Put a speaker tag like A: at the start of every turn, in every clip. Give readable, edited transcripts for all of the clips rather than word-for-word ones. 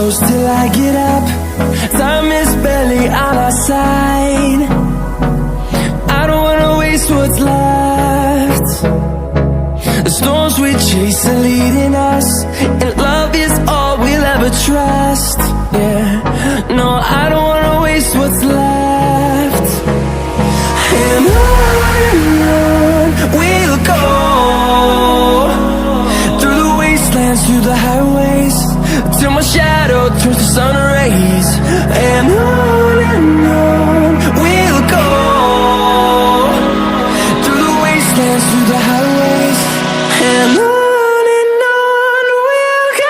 A: close till I get up. Time is barely on our side. I don't wanna waste what's left. The storms we chase are leading us, and love is all we'll ever trust. Yeah, no, I don't wanna waste what's left. And on we'll go, through the wastelands, through the highways, till my shadow turns to sun rays. And on we'll go, through the wastelands, through the highways, and on we'll go.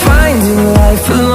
A: Finding life alone